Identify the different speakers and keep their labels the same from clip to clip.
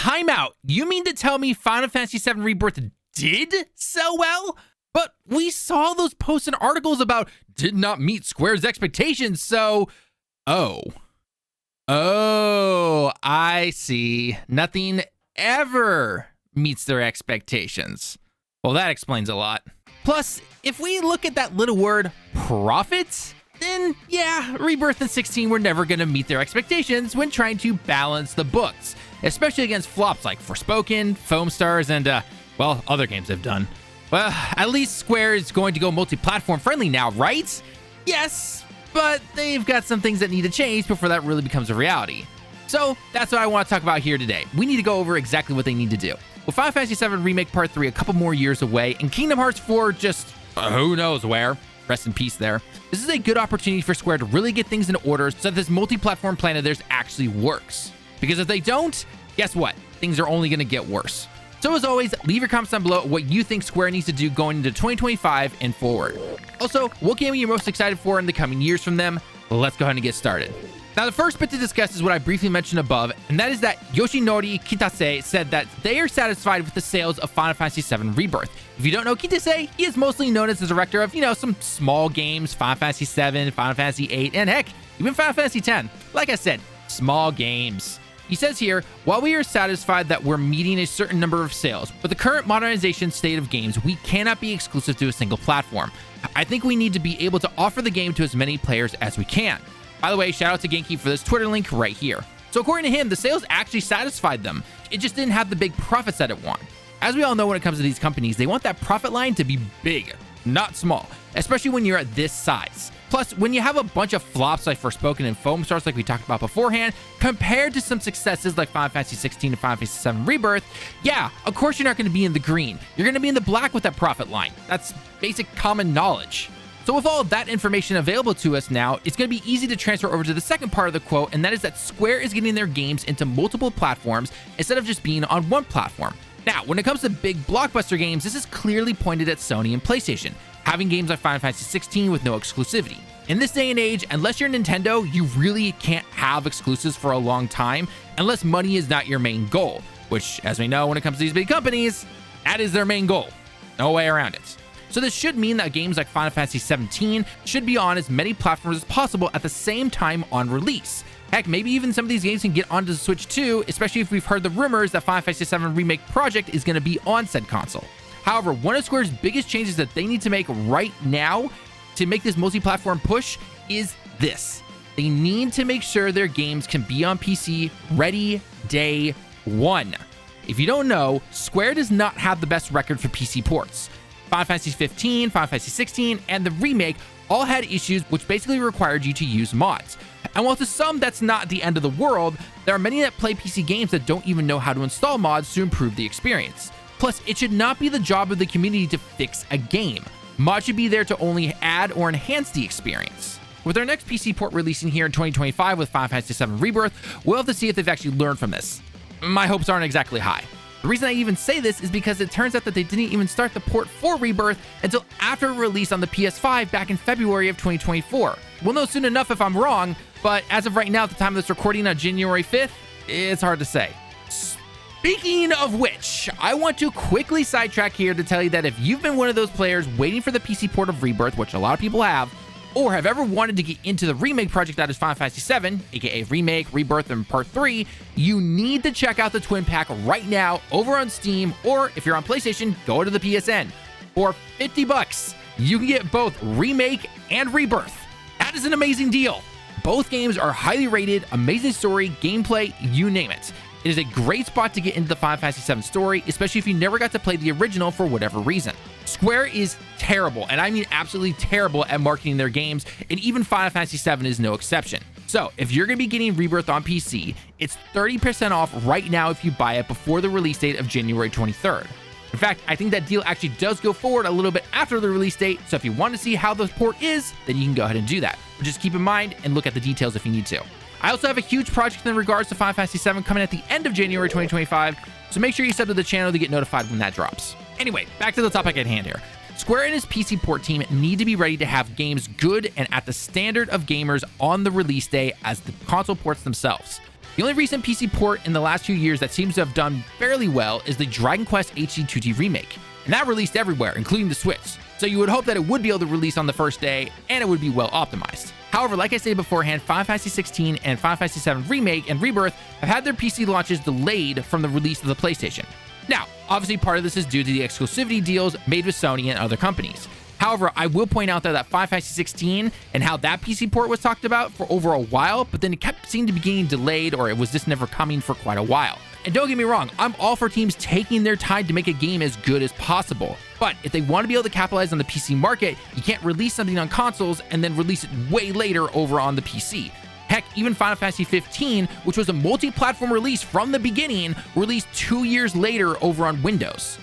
Speaker 1: time out. You mean to tell me Final Fantasy VII Rebirth did so well? But we saw those posts and articles about did not meet Square's expectations, so... Oh, I see. Nothing ever meets their expectations. Well, that explains a lot. Plus, if we look at that little word, profit, then yeah, Rebirth and 16 were never going to meet their expectations when trying to balance the books, especially against flops like Forspoken, Foam Stars, and, well, other games they've done. Well, at least Square is going to go multi-platform friendly now, right? Yes, but they've got some things that need to change before that really becomes a reality. So that's what I want to talk about here today. We need to go over exactly what they need to do. With Final Fantasy VII Remake Part 3 a couple more years away, and Kingdom Hearts 4 just who knows where, rest in peace there, this is a good opportunity for Square to really get things in order so that this multi-platform plan of theirs actually works. Because if they don't, guess what? Things are only going to get worse. So as always, leave your comments down below what you think Square needs to do going into 2025 and forward. Also, what game are you most excited for in the coming years from them? Let's go ahead and get started. Now, the first bit to discuss is what I briefly mentioned above, and that is that Yoshinori Kitase said that they are satisfied with the sales of Final Fantasy VII Rebirth. If you don't know Kitase, he is mostly known as the director of, some small games, Final Fantasy VII, Final Fantasy VIII, and heck, even Final Fantasy X. Like I said, small games. He says here, while we are satisfied that we're meeting a certain number of sales, with the current modernization state of games, we cannot be exclusive to a single platform. I think we need to be able to offer the game to as many players as we can. By the way, shout out to Genki for this Twitter link right here. So according to him, the sales actually satisfied them. It just didn't have the big profits that it wanted. As we all know when it comes to these companies, they want that profit line to be big, not small, especially when you're at this size. Plus, when you have a bunch of flops like Forspoken and Foam Stars like we talked about beforehand, compared to some successes like Final Fantasy 16 and Final Fantasy VII Rebirth, yeah, of course you're not going to be in the green. You're going to be in the black with that profit line. That's basic common knowledge. So with all of that information available to us now, it's going to be easy to transfer over to the second part of the quote, and that is that Square is getting their games into multiple platforms instead of just being on one platform. Now, when it comes to big blockbuster games, this is clearly pointed at Sony and PlayStation, having games like Final Fantasy 16 with no exclusivity. In this day and age, unless you're Nintendo, you really can't have exclusives for a long time unless money is not your main goal, which, as we know, when it comes to these big companies, that is their main goal. No way around it. So this should mean that games like Final Fantasy 17 should be on as many platforms as possible at the same time on release. Heck, maybe even some of these games can get onto the Switch too, especially if we've heard the rumors that Final Fantasy VII Remake Project is going to be on said console. However, one of Square's biggest changes that they need to make right now to make this multi-platform push is this. They need to make sure their games can be on PC ready day one. If you don't know, Square does not have the best record for PC ports. Final Fantasy 15, Final Fantasy 16, and the remake all had issues which basically required you to use mods. And while to some that's not the end of the world, there are many that play PC games that don't even know how to install mods to improve the experience. Plus, it should not be the job of the community to fix a game. Mods should be there to only add or enhance the experience. With our next PC port releasing here in 2025 with Final Fantasy VII Rebirth, we'll have to see if they've actually learned from this. My hopes aren't exactly high. The reason I even say this is because it turns out that they didn't even start the port for Rebirth until after release on the PS5 back in February of 2024. We'll know soon enough if I'm wrong, but as of right now, at the time of this recording on January 5th, it's hard to say. Speaking of which, I want to quickly sidetrack here to tell you that if you've been one of those players waiting for the PC port of Rebirth, which a lot of people have, or have ever wanted to get into the remake project that is Final Fantasy VII, aka Remake, Rebirth, and Part 3, you need to check out the Twin Pack right now over on Steam, or if you're on PlayStation, go to the PSN. For $50, you can get both Remake and Rebirth. That is an amazing deal. Both games are highly rated, amazing story, gameplay, you name it. It is a great spot to get into the Final Fantasy VII story, especially if you never got to play the original for whatever reason. Square is terrible, and I mean absolutely terrible at marketing their games, and even Final Fantasy VII is no exception. So if you're going to be getting Rebirth on PC, it's 30% off right now if you buy it before the release date of January 23rd. In fact, I think that deal actually does go forward a little bit after the release date, so if you want to see how the port is, then you can go ahead and do that. But just keep in mind and look at the details if you need to. I also have a huge project in regards to Final Fantasy VII coming at the end of January 2025, so make sure you sub to the channel to get notified when that drops. Anyway, back to the topic at hand here. Square and his PC port team need to be ready to have games good and at the standard of gamers on the release day as the console ports themselves. The only recent PC port in the last few years that seems to have done fairly well is the Dragon Quest HD2D remake, and that released everywhere, including the Switch. So you would hope that it would be able to release on the first day, and it would be well optimized. However, like I said beforehand, Final Fantasy XVI and Final Fantasy VII Remake and Rebirth have had their PC launches delayed from the release of the PlayStation. Now, obviously part of this is due to the exclusivity deals made with Sony and other companies. However, I will point out that Final Fantasy XVI and how that PC port was talked about for over a while, but then it kept seeming to be getting delayed, or it was just never coming for quite a while. And don't get me wrong, I'm all for teams taking their time to make a game as good as possible. But if they want to be able to capitalize on the PC market, you can't release something on consoles and then release it way later over on the PC. Heck, even Final Fantasy XV, which was a multi-platform release from the beginning, released 2 years later over on Windows.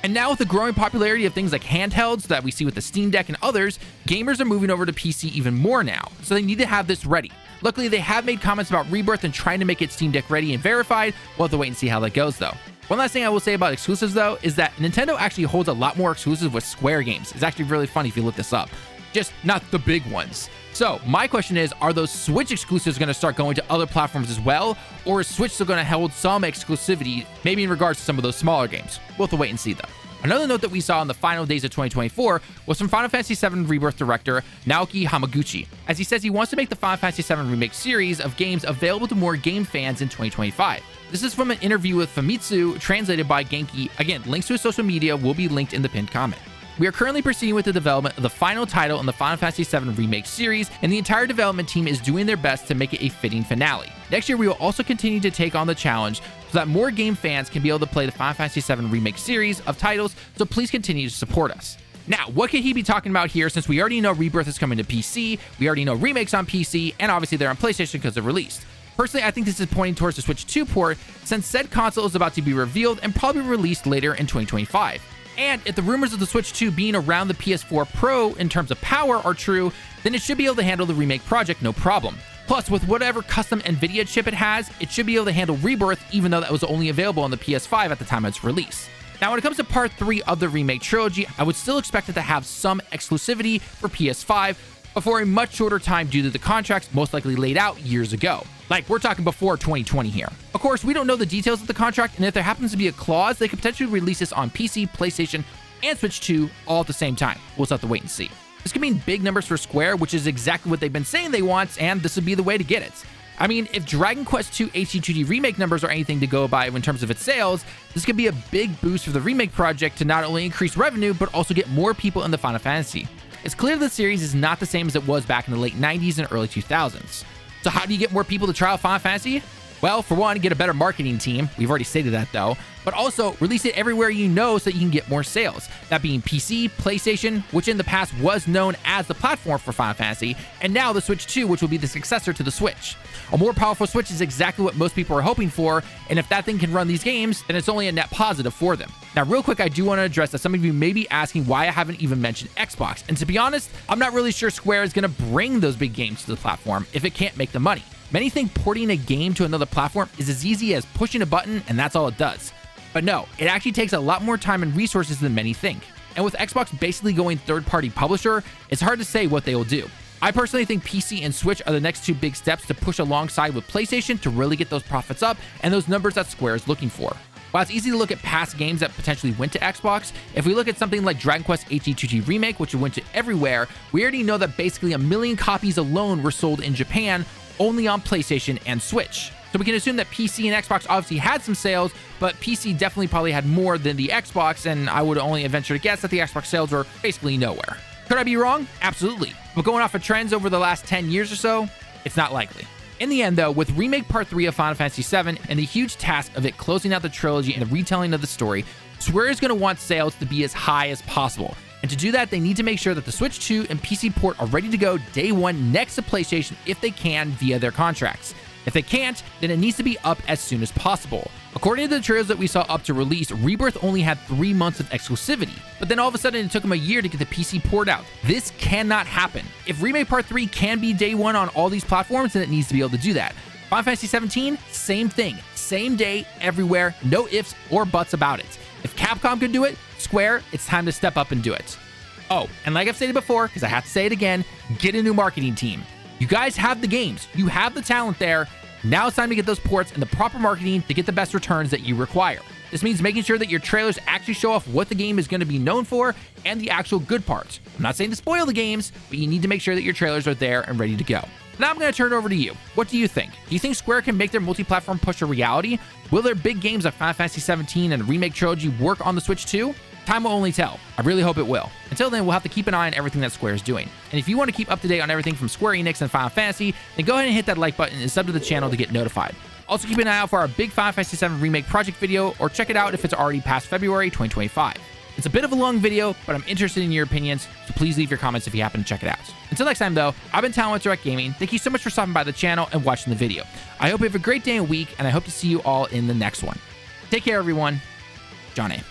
Speaker 1: And now with the growing popularity of things like handhelds that we see with the Steam Deck and others, gamers are moving over to PC even more now, so they need to have this ready. Luckily, they have made comments about Rebirth and trying to make it Steam Deck ready and verified. We'll have to wait and see how that goes though. One last thing I will say about exclusives though is that Nintendo actually holds a lot more exclusives with Square games. It's actually really funny if you look this up. Just not the big ones. So my question is, are those Switch exclusives going to start going to other platforms as well? Or is Switch still going to hold some exclusivity, maybe in regards to some of those smaller games? We'll have to wait and see though. Another note that we saw in the final days of 2024 was from Final Fantasy VII Rebirth director Naoki Hamaguchi, as he says he wants to make the Final Fantasy VII Remake series of games available to more game fans in 2025. This is from an interview with Famitsu, translated by Genki. Again, links to his social media will be linked in the pinned comment. We are currently proceeding with the development of the final title in the Final Fantasy VII Remake series, and the entire development team is doing their best to make it a fitting finale. Next year, we will also continue to take on the challenge so that more game fans can be able to play the Final Fantasy VII Remake series of titles, so please continue to support us. Now, what could he be talking about here, since we already know Rebirth is coming to PC, we already know Remake's on PC, and obviously they're on PlayStation because they're released. Personally, I think this is pointing towards the Switch 2 port, since said console is about to be revealed and probably released later in 2025. And if the rumors of the Switch 2 being around the PS4 Pro in terms of power are true, then it should be able to handle the remake project no problem. Plus, with whatever custom Nvidia chip it has, it should be able to handle Rebirth, even though that was only available on the PS5 at the time of its release. Now, when it comes to part 3 of the Remake Trilogy, I would still expect it to have some exclusivity for PS5, but for a much shorter time due to the contracts most likely laid out years ago. Like, we're talking before 2020 here. Of course, we don't know the details of the contract, and if there happens to be a clause, they could potentially release this on PC, PlayStation, and Switch 2 all at the same time. We'll just have to wait and see. This could mean big numbers for Square, which is exactly what they've been saying they want, and this would be the way to get it. I mean, if Dragon Quest II HD2D remake numbers are anything to go by in terms of its sales, this could be a big boost for the remake project to not only increase revenue, but also get more people in the Final Fantasy. It's clear the series is not the same as it was back in the late 90s and early 2000s. So how do you get more people to try out Final Fantasy? Well, for one, get a better marketing team. We've already stated that though. But also, release it everywhere you know so that you can get more sales. That being PC, PlayStation, which in the past was known as the platform for Final Fantasy, and now the Switch 2, which will be the successor to the Switch. A more powerful Switch is exactly what most people are hoping for, and if that thing can run these games, then it's only a net positive for them. Now, real quick, I do want to address that some of you may be asking why I haven't even mentioned Xbox. And to be honest, I'm not really sure Square is going to bring those big games to the platform if it can't make the money. Many think porting a game to another platform is as easy as pushing a button and that's all it does. But no, it actually takes a lot more time and resources than many think. And with Xbox basically going third-party publisher, it's hard to say what they will do. I personally think PC and Switch are the next two big steps to push alongside with PlayStation to really get those profits up and those numbers that Square is looking for. While it's easy to look at past games that potentially went to Xbox, if we look at something like Dragon Quest HD2D Remake, which went to everywhere, we already know that basically 1 million copies alone were sold in Japan only on PlayStation and Switch. So we can assume that PC and Xbox obviously had some sales, but PC definitely probably had more than the Xbox, and I would only venture to guess that the Xbox sales were basically nowhere. Could I be wrong? Absolutely. But going off of trends over the last 10 years or so, it's not likely. In the end though, with Remake Part 3 of Final Fantasy VII and the huge task of it closing out the trilogy and the retelling of the story, Square is going to want sales to be as high as possible. And to do that, they need to make sure that the Switch 2 and PC port are ready to go day one next to PlayStation if they can via their contracts. If they can't, then it needs to be up as soon as possible. According to the trailers that we saw up to release, Rebirth only had 3 months of exclusivity, but then all of a sudden it took them a year to get the PC port out. This cannot happen. If Remake Part 3 can be day one on all these platforms, then it needs to be able to do that. Final Fantasy 17, same thing. Same day, everywhere, no ifs or buts about it. If Capcom could do it, Square, it's time to step up and do it. Oh, and like I've stated before, because I have to say it again, get a new marketing team. You guys have the games, you have the talent there, Now it's time to get those ports and the proper marketing to get the best returns that you require. This means making sure that your trailers actually show off what the game is going to be known for and the actual good parts. I'm not saying to spoil the games, but you need to make sure that your trailers are there and ready to go. Now I'm going to turn it over to you. What do you think? Do you think Square can make their multi-platform push a reality? Will their big games like Final Fantasy VII and Remake Trilogy work on the Switch too? Time will only tell. I really hope it will. Until then, we'll have to keep an eye on everything that Square is doing. And if you want to keep up to date on everything from Square Enix and Final Fantasy, then go ahead and hit that like button and sub to the channel to get notified. Also, keep an eye out for our big Final Fantasy VII Remake project video, or check it out if it's already past February 2025. It's a bit of a long video, but I'm interested in your opinions, so please leave your comments if you happen to check it out. Until next time, though, I've been Talon with Direct Gaming. Thank you so much for stopping by the channel and watching the video. I hope you have a great day and week, and I hope to see you all in the next one. Take care, everyone. John A.